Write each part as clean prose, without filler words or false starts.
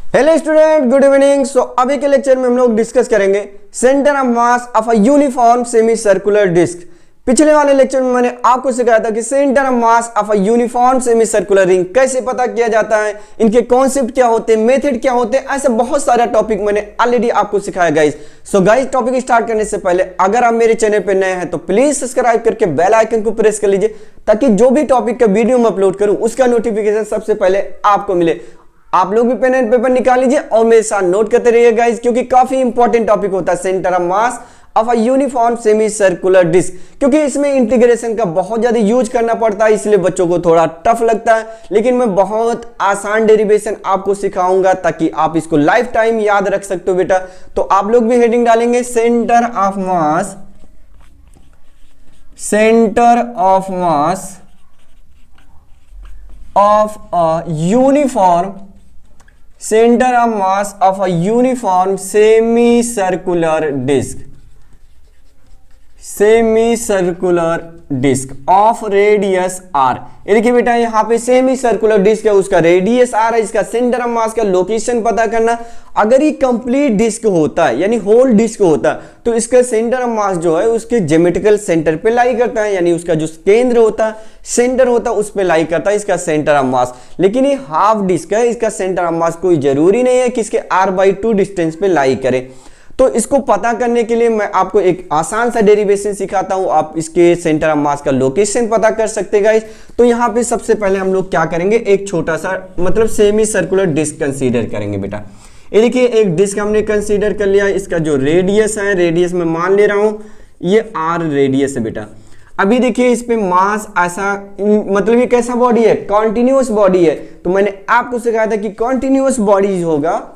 Hello student, good evening. So अभी के lecture में हम लोग डिस्कस करेंगे centre of mass of a uniform semi circular disc. पिछले वाले लेक्चर में मैंने आपको सिखाया था कि centre of mass of a uniform semi circular ring कैसे पता किया जाता है, इनके कॉन्सेप्ट क्या होते हैं, मेथड क्या होते हैं, ऐसे बहुत सारा टॉपिक मैंने ऑलरेडी आपको सिखाया guys. So guys, topic start करने से पहले अगर आप मेरे चैनल पे नए हैं तो प्लीज सब्सक्राइब करके बेल आइकन को प्रेस कर लीजिए ताकि जो भी टॉपिक का वीडियो मैं अपलोड करूं उसका नोटिफिकेशन सबसे पहले आपको मिले। आप लोग भी पेन एंड पेपर निकाल लीजिए और मेरे साथ नोट करते रहिए गाइस, क्योंकि काफी इंपॉर्टेंट टॉपिक होता है centre of mass of a uniform semi circular disc, क्योंकि इसमें इंटीग्रेशन का बहुत ज्यादा यूज करना पड़ता है, इसलिए बच्चों को थोड़ा टफ लगता है। लेकिन मैं बहुत आसान डेरिवेशन आपको सिखाऊंगा ताकि आप इसको लाइफ टाइम याद रख सकते हो बेटा। तो आप लोग भी हेडिंग डालेंगे centre of mass, centre of mass of a uniform, center of mass of a uniform semicircular disk, semicircular disc of radius R. ये देखिए बेटा, यहाँ पे सेमी सर्कुलर डिस्क है, उसका रेडियस आर है, इसका सेंटर ऑफ मास का लोकेशन पता करना। अगर ये कंप्लीट डिस्क होता है यानी होल डिस्क होता है तो इसका सेंटर ऑफ मास जो है उसके ज्योमेट्रिकल सेंटर पे लाई करता है, यानी उसका जो केंद्र होता है, सेंटर होता है, उस पे लाई करता है इसका सेंटर ऑफ मास। लेकिन ये हाफ डिस्क है, इसका सेंटर ऑफ मास कोई जरूरी नहीं है कि इसके r/2 डिस्टेंस पे लाई करे। तो इसको पता करने के लिए मैं आपको एक आसान सा डेरिवेशन सिखाता हूं, आप इसके सेंटर ऑफ मास का लोकेशन पता कर सकते गाइस। तो यहां पे सबसे पहले हम लोग क्या करेंगे, एक छोटा सा मतलब सेमी सर्कुलर डिस्क कंसीडर करेंगे बेटा। ये देखिए, एक डिस्क हमने कंसीडर कर लिया, इसका जो रेडियस है, रेडियस में मान ले रहा हूं ये r रेडियस है बेटा। अभी देखिए इस पे मास ऐसा मतलब ये कैसा बॉडी है, कॉन्टिन्यूअस बॉडी है। तो मैंने आपको सिखाया था कि कॉन्टिन्यूअस बॉडी होगा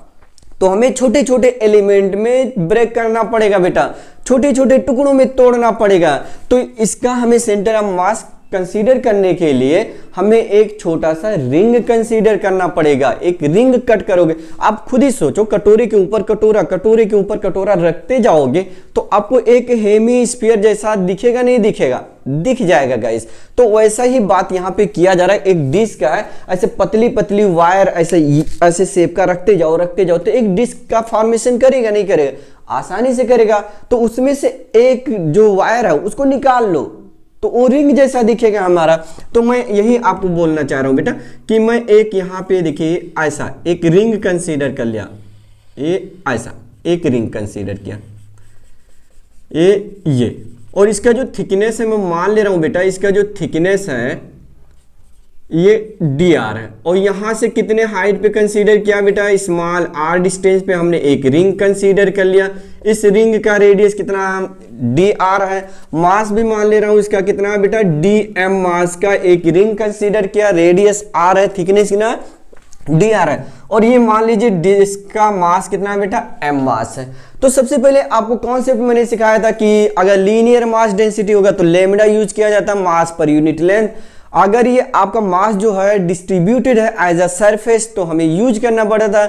तो हमें छोटे छोटे एलिमेंट में ब्रेक करना पड़ेगा बेटा, छोटे छोटे टुकड़ों में तोड़ना पड़ेगा। तो इसका हमें सेंटर ऑफ मास कंसीडर करने के लिए हमें एक छोटा सा रिंग कंसीडर करना पड़ेगा। एक रिंग कट करोगे, आप खुद ही सोचो, कटोरे के ऊपर कटोरा, कटोरे के ऊपर कटोरा रखते जाओगे तो आपको एक हेमी स्फीयर जैसा दिखेगा, नहीं दिखेगा? दिख जाएगा गाइस। तो वैसा ही बात यहाँ पे किया जा रहा है। एक डिस्क है, ऐसे पतली पतली वायर ऐसे शेप का रखते जाओ तो एक डिस्क का फॉर्मेशन करेगा, नहीं करेगा? आसानी से करेगा। तो उसमें से एक जो वायर है उसको निकाल लो तो वो रिंग जैसा दिखेगा हमारा। तो मैं यही आपको बोलना चाह रहा हूं बेटा कि मैं एक यहाँ पे देखिए ऐसा एक रिंग कंसीडर कर लिया, ये ऐसा एक रिंग कंसीडर किया, ये और इसका जो थिकनेस है मैं मान ले रहा हूं बेटा, इसका जो थिकनेस है ये dr है। और यहां से कितने हाइट पे कंसीडर किया बेटा, स्मॉल r डिस्टेंस पे हमने एक रिंग कंसीडर कर लिया। इस रिंग का रेडियस कितना dr है, मास भी मान ले रहा हूं इसका कितना है बेटा, dm मास का एक रिंग कंसीडर किया, रेडियस r है, थिकनेस कितना dr है। और ये मान लीजिए इसका मास कितना है बेटा, m मास है। तो सबसे पहले आपको कॉन्सेप्ट मैंने सिखाया था कि अगर लीनियर मास डेंसिटी होगा तो लैम्डा यूज किया जाता है, मास पर यूनिट लेंथ। अगर ये आपका मास जो है डिस्ट्रीब्यूटेड है एज अ सरफेस तो हमें यूज करना पड़ा था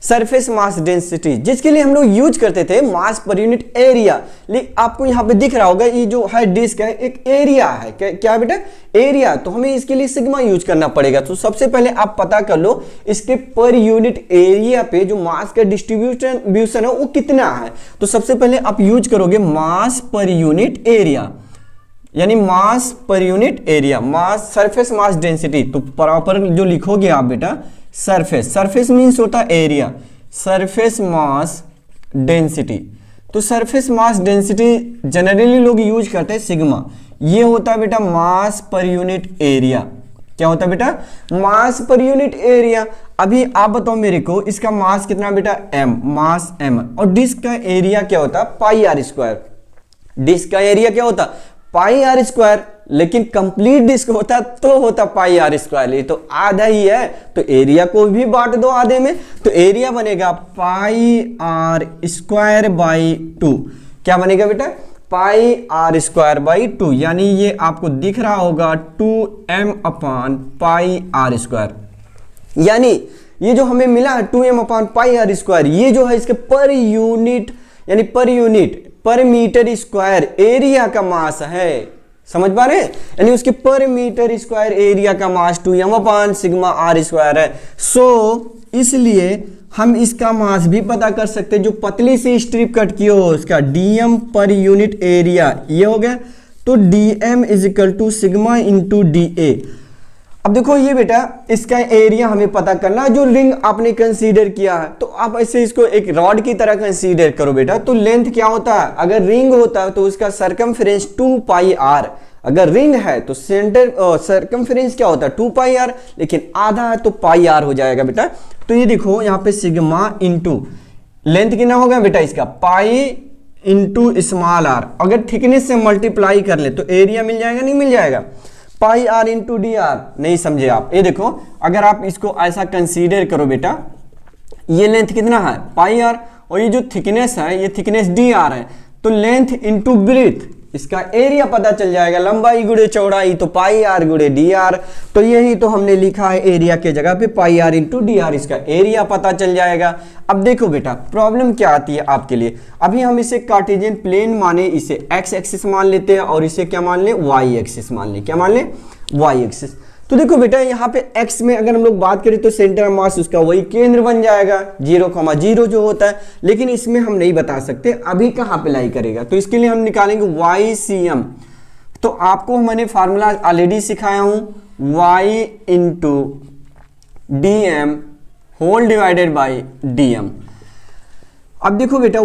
सरफेस मास डेंसिटी, जिसके लिए हम लोग यूज करते थे मास पर यूनिट एरिया। लेकिन आपको यहाँ पे दिख रहा होगा ये जो है डिस्क है एक एरिया है, क्या बेटा, एरिया। तो हमें इसके लिए सिग्मा यूज करना पड़ेगा। तो सबसे पहले आप पता कर लो इसके पर यूनिट एरिया पे जो मास का डिस्ट्रीब्यूशन है वो कितना है। तो सबसे पहले आप यूज करोगे मास पर यूनिट एरिया, यानी मास पर यूनिट एरिया, मास सरफेस मास डेंसिटी। तो प्रॉपर जो लिखोगे आप बेटा सरफेस, सरफेस मींस होता है एरिया, सरफेस मास डेंसिटी। तो सरफेस मास डेंसिटी जनरली लोग यूज करते हैं सिग्मा। ये होता है बेटा मास पर यूनिट एरिया। क्या होता है बेटा, मास पर यूनिट एरिया। अभी आप बताओ मेरे को इसका मास कितना बेटा, m, मास m। और डिस्क का एरिया क्या होता है, πr²। डिस्क का एरिया क्या होता, πr²। लेकिन कंप्लीट डिस्क होता तो होता πr², ये तो आधा ही है तो एरिया को भी बांट दो आधे में, तो एरिया बनेगा πr²/2। क्या बनेगा बेटा, πr²/2, यानी ये आपको दिख रहा होगा 2m/πr²। यानी ये जो हमें मिला है 2m/πr², ये जो है इसके पर यूनिट यानी पर मीटर स्क्वायर एरिया का मास है। समझ पा रहे हैं, यानी उसके पर मीटर स्क्वायर एरिया का मास 2m/σr² है। सो इसलिए हम इसका मास भी पता कर सकते हैं, जो पतली सी स्ट्रिप कट की हो उसका डीएम पर यूनिट एरिया, ये हो गया। तो DM is equal to sigma into D A. अब देखो ये बेटा इसका एरिया हमें पता करना, जो रिंग आपने कंसीडर किया है, तो आप ऐसे इसको एक रॉड की तरह कंसीडर करो बेटा। तो लेंथ क्या होता है, अगर रिंग होता है तो उसका सरकमफ्रेंस 2 पाई आर, अगर रिंग है तो सेंटर सरकमफ्रेंस क्या होता है 2 पाई आर, लेकिन आधा है तो पाई आर हो जाएगा बेटा। तो ये देखो यहाँ पे सिग्मा इंटू लेंथ कितना होगा बेटा इसका पाई इंटू स्मॉल आर, अगर थिकनेस से मल्टीप्लाई कर ले तो एरिया मिल जाएगा, नहीं मिल जाएगा, पाई आर इंटू डी आर। नहीं समझे आप, ये देखो अगर आप इसको ऐसा कंसीडर करो बेटा, ये लेंथ कितना है पाई आर, और ये जो थिकनेस है ये थिकनेस डी आर है, तो लेंथ इंटू ब्रीथ, इसका एरिया पता चल जाएगा, लंबाई गुड़े चौड़ाई तो पाई आर गुड़े डी आर। तो यही तो हमने लिखा है एरिया के जगह पे पाई आर इंटू डी आर, इसका एरिया पता चल जाएगा। अब देखो बेटा प्रॉब्लम क्या आती है आपके लिए, अभी हम इसे कार्टेशियन प्लेन माने, इसे एक्स एक्सिस मान लेते हैं और इसे क्या मान ले वाई एक्सिस मान ले, क्या मान ले वाई एक्सिस। तो देखो बेटा यहाँ पे x में अगर हम लोग बात करें तो सेंटर ऑफ मास उसका वही केंद्र बन जाएगा 0,0 जो होता है, लेकिन इसमें हम नहीं बता सकते अभी कहाँ पे लाई करेगा। तो इसके लिए हम निकालेंगे YCM। तो आपको मैंने फार्मूला ऑलरेडी सिखाया हूं, y into DM whole divided by DM। अब देखो बेटा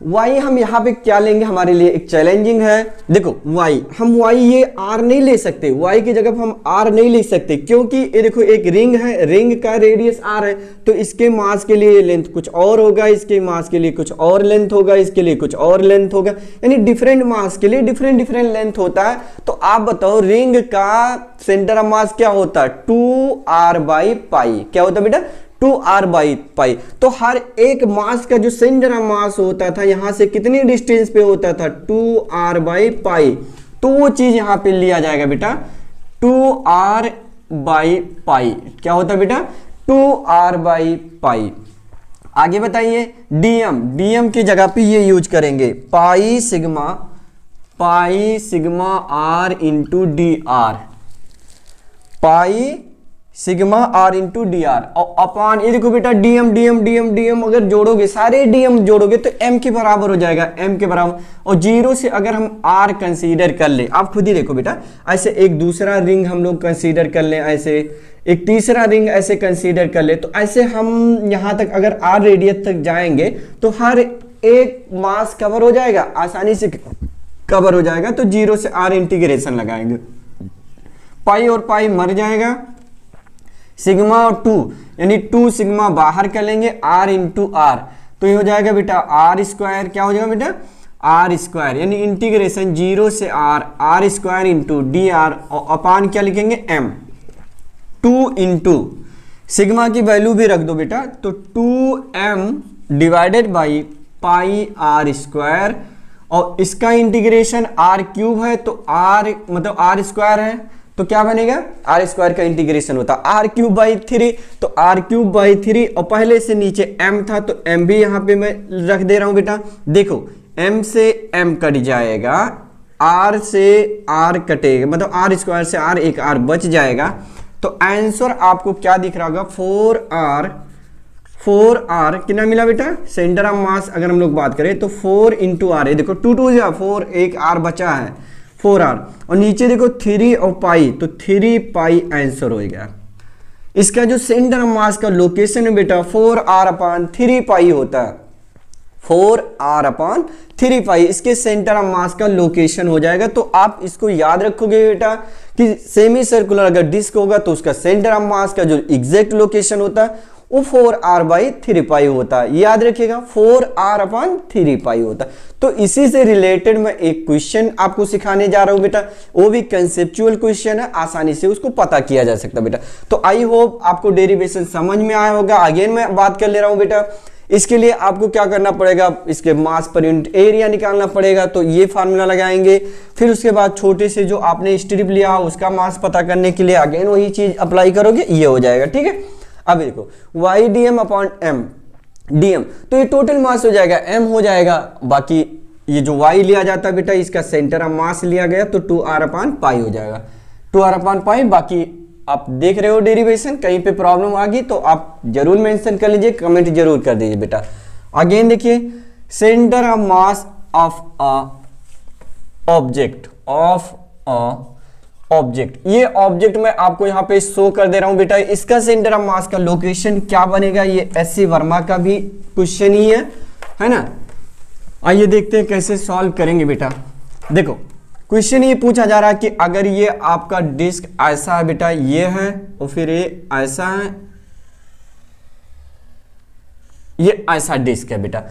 y हम यहाँ पे क्या लेंगे, हमारे लिए एक चैलेंजिंग है। देखो y हम y ये r नहीं ले सकते, y की जगह पर हम r नहीं ले सकते, क्योंकि ये देखो एक रिंग है, रिंग का रेडियस r है, तो इसके मास के लिए लेंथ कुछ और होगा, इसके मास के लिए कुछ और लेंथ होगा, इसके लिए कुछ और लेंथ होगा, यानी डिफरेंट मास के लिए डिफरेंट लेंथ होता है। तो आप बताओ रिंग का सेंटर ऑफ मास क्या होता है 2r बाई पाई, क्या होता है बेटा 2r बाई पाई। तो हर एक मास का जो सेंटर ऑफ मास होता था यहां से कितनी डिस्टेंस पे होता था 2r बाई पाई, तो वो चीज यहां पे लिया जाएगा बेटा 2r बाई पाई, क्या होता है बेटा 2r बाई पाई। आगे बताइए डीएम की जगह पे ये यूज करेंगे pi sigma r into D are, pi sigma r into D are और अपान ये देखो बेटा डीएम अगर जोड़ोगे सारे डीएम जोड़ोगे तो m के बराबर हो जाएगा, m के बराबर। और 0 से अगर हम r कंसीडर कर ले, आप खुद ही देखो बेटा, ऐसे एक दूसरा रिंग हम लोग कंसीडर कर ले, ऐसे एक तीसरा रिंग ऐसे कंसीडर कर ले, तो ऐसे हम यहां तक अगर r रेडियस तक जाएंगे तो हर एक मास कवर हो जाएगा, आसानी से कवर हो जाएगा। तो 0 से r इंटीग्रेशन लगाएंगे, पाई और पाई मर जाएगा, सिग्मा और 2 यानी 2 सिग्मा बाहर कर लेंगे r इंटू आर, तो ये हो जाएगा बेटा r स्क्वायर, क्या हो जाएगा बेटा r स्क्वायर, यानी इंटीग्रेशन 0 से r square into D are और अपान क्या लिखेंगे m, 2 इंटू सिग्मा की वैल्यू भी रख दो बेटा, तो 2m divided by pi r square, और इसका इंटीग्रेशन r क्यूब है तो r मतलब r स्क्वायर है तो क्या बनेगा आर स्क्वायर का इंटीग्रेशन होता है आर क्यूब बाई 3, तो आर क्यूब बाई 3 और पहले से नीचे m था तो m भी यहाँ पे मैं रख दे रहा हूं बेटा। देखो m से m कट जाएगा, r से r कटेगा, मतलब r स्क्वायर से r एक r बच जाएगा, तो आंसर आपको क्या दिख रहा होगा 4r कितना मिला बेटा सेंटर ऑफ मास अगर हम लोग बात करें तो 4 इंटू आर, ये देखो 2 2 4 एक r बचा है 4r, और नीचे देखो 3 और पाई, तो 3 पाई आंसर हो गया। इसका जो सेंटर ऑफ मास का लोकेशन है बेटा 4r अपान 3 पाई होता है, 4r अपान 3 पाई इसके सेंटर ऑफ मास का लोकेशन हो जाएगा। तो आप इसको याद रखोगे बेटा कि सेमी सर्कुलर अगर डिस्क होगा तो उसका सेंटर ऑफ मास का जो एग्जैक्ट लोकेशन होता है वो 4r बाई 3 पाई होता है, याद रखिएगा 4r अपान 3 पाई होता है। तो इसी से रिलेटेड मैं एक क्वेश्चन आपको सिखाने जा रहा हूं बेटा, वो भी कंसेप्चुअल क्वेश्चन है, आसानी से उसको पता किया जा सकता है बेटा। तो आई होप आपको डेरिवेशन समझ में आया होगा। अगेन मैं बात कर ले रहा हूं बेटा, इसके लिए आपको क्या करना पड़ेगा, इसके मास पर यूनिट एरिया निकालना पड़ेगा, तो ये फार्मूला लगाएंगे। फिर उसके बाद छोटे से जो आपने स्ट्रिप लिया उसका मास पता करने के लिए अगेन वही चीज अप्लाई करोगे, ये हो जाएगा, ठीक है। अब देखो Y D M upon M D M, तो ये टोटल मास हो जाएगा m हो जाएगा, बाकी ये जो y लिया जाता है बेटा इसका सेंटर ऑफ मास लिया गया तो 2r अपान पाई हो जाएगा, 2r अपान पाई, बाकी आप देख रहे हो डेरिवेशन, कहीं पे प्रॉब्लम आ गई तो आप जरूर मेंशन कर लीजिए, कमेंट जरूर कर दीजिए बेटा। अगेन देखिए, centre of mass of a object, ये ऑब्जेक्ट मैं आपको यहाँ पे शो कर दे रहा हूं बेटा। इसका सेंटर ऑफ मास का लोकेशन क्या बनेगा, ये एस.सी. वर्मा का भी क्वेश्चन ही है ना। आइए देखते हैं कैसे सॉल्व करेंगे बेटा। देखो क्वेश्चन ये पूछा जा रहा है कि अगर ये आपका डिस्क ऐसा है बेटा, ये है और फिर ये ऐसा है, ये ऐसा डिस्क है बेटा,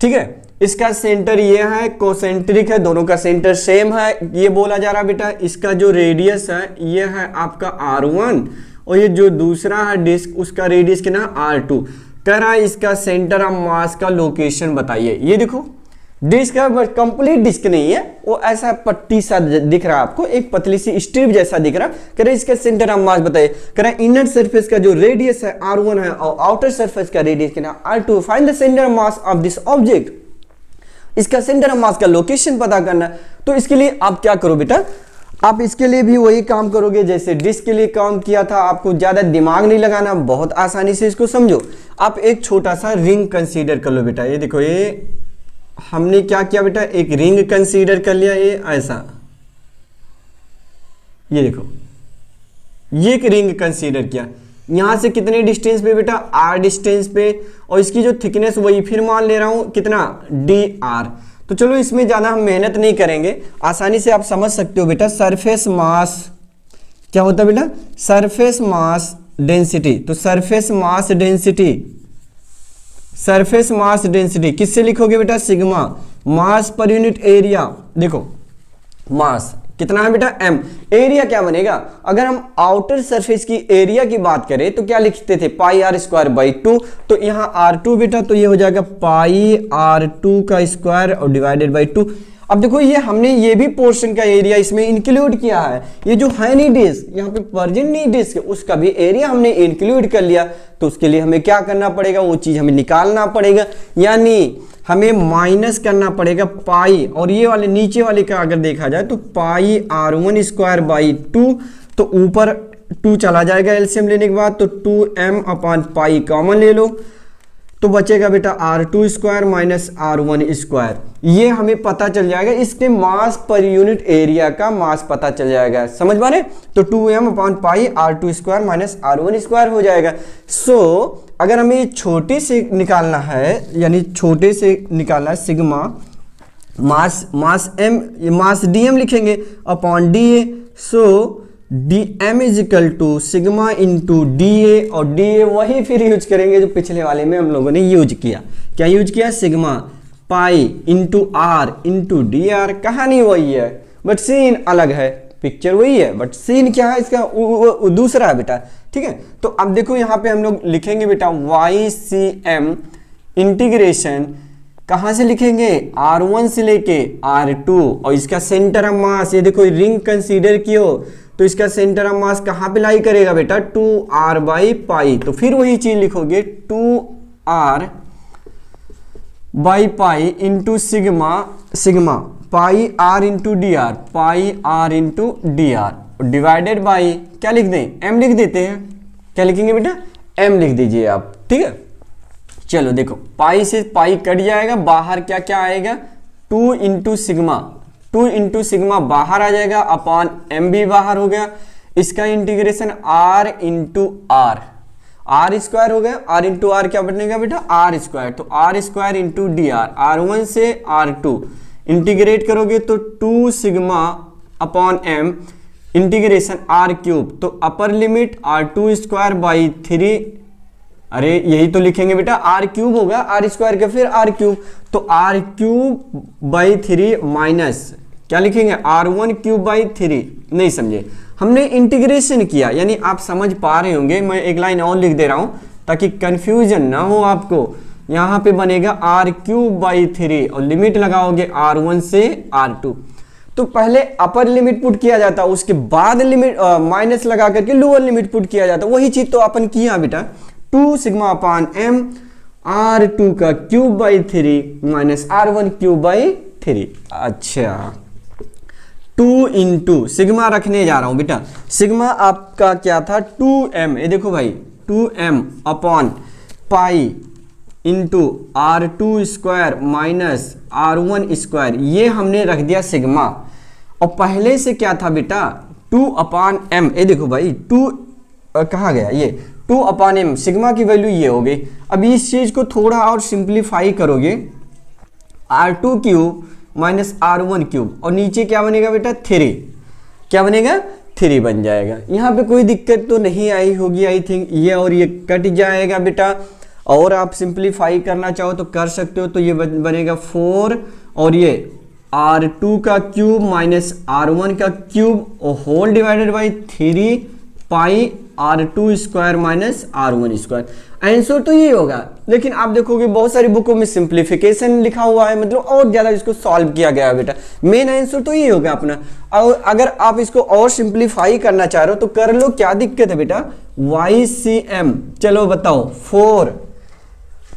ठीक है। इसका सेंटर ये है, कोसेंट्रिक है, दोनों का सेंटर सेम है, ये बोला जा रहा है बेटा। इसका जो रेडियस है ये है आपका R1 और ये जो दूसरा है डिस्क उसका रेडियस कितना R2। कह रहा है इसका सेंटर ऑफ मास का लोकेशन बताइए। ये देखो डिस्क है बट कंप्लीट डिस्क नहीं है, वो ऐसा पट्टी सा दिख रहा है आपको, एक पतली सी स्ट्रिप जैसा दिख रहा है। कह रहा है इसका सेंटर ऑफ मास बताइए। कह रहा है इनर सरफेस का जो रेडियस है R1 है और आउटर सरफेस का रेडियस कितना R2। Find the centre of mass of this object. इसका सेंटर ऑफ मास का लोकेशन पता करना है। तो इसके लिए आप क्या करो बेटा, आप इसके लिए भी वही काम करोगे जैसे डिस्क के लिए काम किया था। आपको ज्यादा दिमाग नहीं लगाना, बहुत आसानी से इसको समझो। आप एक छोटा सा रिंग कंसीडर कर लो बेटा। ये देखो, ये हमने क्या किया बेटा, एक रिंग कंसीडर कर लिया, ये ऐसा, ये देखो ये एक रिंग कंसीडर किया। यहां से कितने डिस्टेंस पे बेटा, R डिस्टेंस पे, और इसकी जो थिकनेस वही फिर मान ले रहा हूं कितना dr। तो चलो इसमें ज्यादा हम मेहनत नहीं करेंगे, आसानी से आप समझ सकते हो बेटा। सरफेस मास क्या होता है बेटा, सरफेस मास डेंसिटी। तो सरफेस मास डेंसिटी किससे लिखोगे बेटा, सिग्मा। मास पर यूनिट एरिया, देखो मास कितना है बेटा m, एरिया क्या बनेगा। अगर हम आउटर सरफेस की एरिया की बात करें तो क्या लिखते थे, पाई r स्क्वायर बाई 2। तो यहाँ R2 बेटा, तो ये हो जाएगा पाई R2 का स्क्वायर और डिवाइडेड बाई 2। अब देखो ये हमने ये भी पोर्शन का एरिया इसमें इंक्लूड किया है। ये जो है नहीं डिस्क, यहाँ पे वर्जिन नहीं डिस्क, उसका भी एरिया हमने इंक्लूड कर लिया। तो उसके लिए हमें क्या करना पड़ेगा, वो चीज हमें निकालना पड़ेगा, यानी हमें माइनस करना पड़ेगा पाई, और ये वाले नीचे वाले का अगर देखा जाए तो पाई R1 स्क्वायर बाई 2। तो ऊपर 2 चला जाएगा एलसीएम लेने के बाद, तो 2m अपॉन पाई कॉमन ले लो, तो बचेगा बेटा R2 square minus R1 square. ये हमें पता चल जाएगा, इसके मास पर यूनिट एरिया का मास पता चल जाएगा, समझ पा रहे। तो 2m upon pi R2 square minus R1 square हो जाएगा। सो अगर हमें छोटे से निकालना है, यानी छोटे से निकालना है सिग्मा मास dm लिखेंगे upon da। So dm is equal to sigma into da, और da वही फिर यूज करेंगे जो पिछले वाले में हम लोगों ने यूज किया। क्या यूज किया, sigma pi into r into dr। कहानी वही है बट सीन अलग है, पिक्चर वही है बट सीन क्या है इसका वो दूसरा है बेटा, ठीक है। तो अब देखो यहाँ पे हम लोग लिखेंगे बेटा YCM इंटीग्रेशन, कहां से लिखेंगे, R1 से लेके R2, और इसका सेंटर ऑफ मास, ये देखो रिंग कंसीडर कियो, तो इसका सेंटर ऑफ मास कहां पे लाई करेगा बेटा, 2r बाई पाई। तो फिर वही चीज लिखोगे 2r by pi into sigma pi r into D are, pi r into D are, divided by क्या लिख दें, m लिख देते हैं। क्या लिखेंगे बेटा, m लिख दीजिए आप, ठीक है। चलो देखो पाई से पाई कट जाएगा, बाहर क्या क्या आएगा, 2 इंटू सिग्मा बाहर आ जाएगा, अपॉन m भी बाहर हो गया। इसका integration r into R square हो गया, r इंटू आर क्या बनेगा बेटा, r स्क्वायर। तो r square into D R, R1 से R2 इंटीग्रेट करोगे तो 2 sigma upon m integration r cube. तो upper limit R2 square by 3, अरे यही तो लिखेंगे बेटा, r क्यूब होगा, r स्क्वायर का फिर r क्यूब, तो r क्यूब बाई 3 माइनस क्या लिखेंगे, R1 क्यूब बाई 3। नहीं समझे, हमने इंटीग्रेशन किया, यानी आप समझ पा रहे होंगे। मैं एक लाइन और लिख दे रहा हूं ताकि कंफ्यूजन ना हो आपको। यहाँ पे बनेगा r क्यूब बाई 3 और लिमिट लगाओगे R1 से R2। तो पहले अपर लिमिट पुट किया जाता, उसके बाद लिमिट माइनस लगा करके लोअर लिमिट पुट किया जाता। वही चीज तो अपन किया बेटा, 2 सिग्मा अपॉन m R2 का cube by 3 minus R1 cube by 3। अच्छा 2 इंटू सिग्मा रखने जा रहा हूं बेटा। सिग्मा आपका क्या था 2m, ये देखो भाई 2m upon pi into R2 square minus R1 square, ये हमने रख दिया सिग्मा। और पहले से क्या था बेटा 2 अपान m, ये देखो भाई 2 कहाँ गया, ये 2 अपान m, सिग्मा की वैल्यू ये हो गई। अब इस चीज को थोड़ा और सिंप्लीफाई करोगे, R2 cube minus R1 cube, और नीचे क्या बनेगा बेटा 3, क्या बनेगा 3 बन जाएगा। यहाँ पे कोई दिक्कत तो नहीं आई होगी आई थिंक, ये और ये कट जाएगा बेटा। और आप सिंप्लीफाई करना चाहो तो कर सकते हो, तो ये बनेगा 4 और ये R2 का क्यूब माइनस R1 का cube whole divided by 3 pi R2 square minus R1 square. Answer तो ये होगा, लेकिन आप देखोगे बहुत सारी बुकों में सिंप्लीफिकेशन लिखा हुआ है, मतलब और ज्यादा इसको सॉल्व किया गया है बेटा। मेन आंसर तो ये होगा अपना। और अगर आप इसको और सिंप्लीफाई करना चाह रहे हो तो कर लो, क्या दिक्कत है बेटा। YCM, चलो बताओ 4,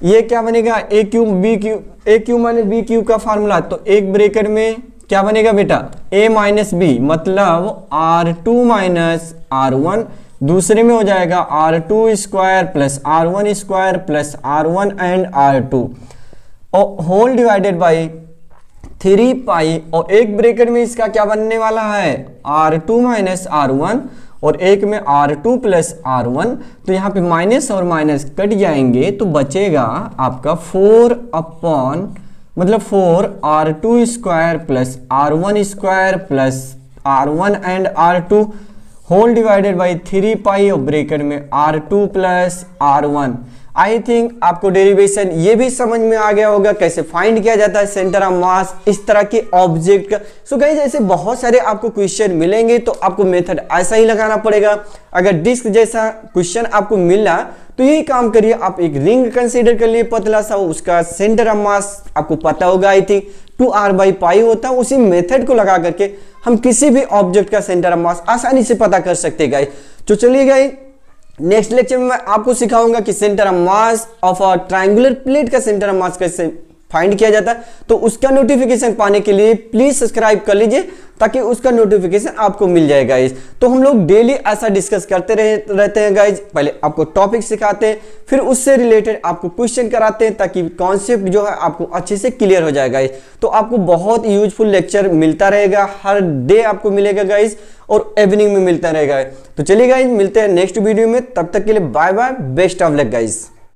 ये क्या बनेगा ए क्यूब बी क्यूब, ए क्यूब माइनस बी क्यूब का फार्मूला, तो एक ब्रैकेट में क्या बनेगा बेटा a माइनस बी, मतलब R2 माइनस R1, दूसरे में हो जाएगा R2 square plus R1 square plus R1 and R2 और होल डिवाइडेड बाई 3 पाई, और एक ब्रैकेट में इसका क्या बनने वाला है R2 माइनस R1 और एक में R2 प्लस R1, तो यहाँ पे माइनस और माइनस कट जाएंगे तो बचेगा आपका 4 अपॉन, मतलब 4 R2 square plus R1 square plus R1 and R2 whole divided by 3 pi और ब्रैकेट में R2 plus R1। I think आपको डेरिवेशन ये भी समझ में आ गया होगा कैसे फाइंड किया जाता है सेंटर ऑफ मास इस तरह के ऑब्जेक्ट का। सो गाइस ऐसे बहुत सारे आपको क्वेश्चन मिलेंगे, तो आपको मेथड ऐसा ही लगाना पड़ेगा। अगर डिस्क जैसा क्वेश्चन आपको मिला तो यही काम करिए, आप एक रिंग कंसीडर कर लिए पतला सा, उसका सेंटर ऑफ मास आपको पता होगा आई थिंक 2r/पाई होता है। उसी मेथड को लगा करके हम किसी भी ऑब्जेक्ट का सेंटर ऑफ मास आसानी से पता कर सकते हैं गाइस। तो चलिए गाइस नेक्स्ट लेक्चर में मैं आपको सिखाऊंगा कि centre of mass of a triangular plate का सेंटर ऑफ मास कैसे फाइंड किया जाता है। तो उसका नोटिफिकेशन पाने के लिए प्लीज सब्सक्राइब कर लीजिए ताकि उसका नोटिफिकेशन आपको मिल जाए गाइज। तो हम लोग डेली ऐसा डिस्कस करते रहते हैं गाइज। पहले आपको टॉपिक सिखाते हैं, फिर उससे रिलेटेड आपको क्वेश्चन कराते हैं ताकि कॉन्सेप्ट जो है आपको अच्छे से क्लियर हो जाए गाइज। तो आपको बहुत यूजफुल लेक्चर मिलता रहेगा, हर डे आपको मिलेगा गाइज और इवनिंग में मिलता रहेगा। तो चलिए गाइज मिलते हैं नेक्स्ट वीडियो में, तब तक के लिए bye bye, best of luck guys.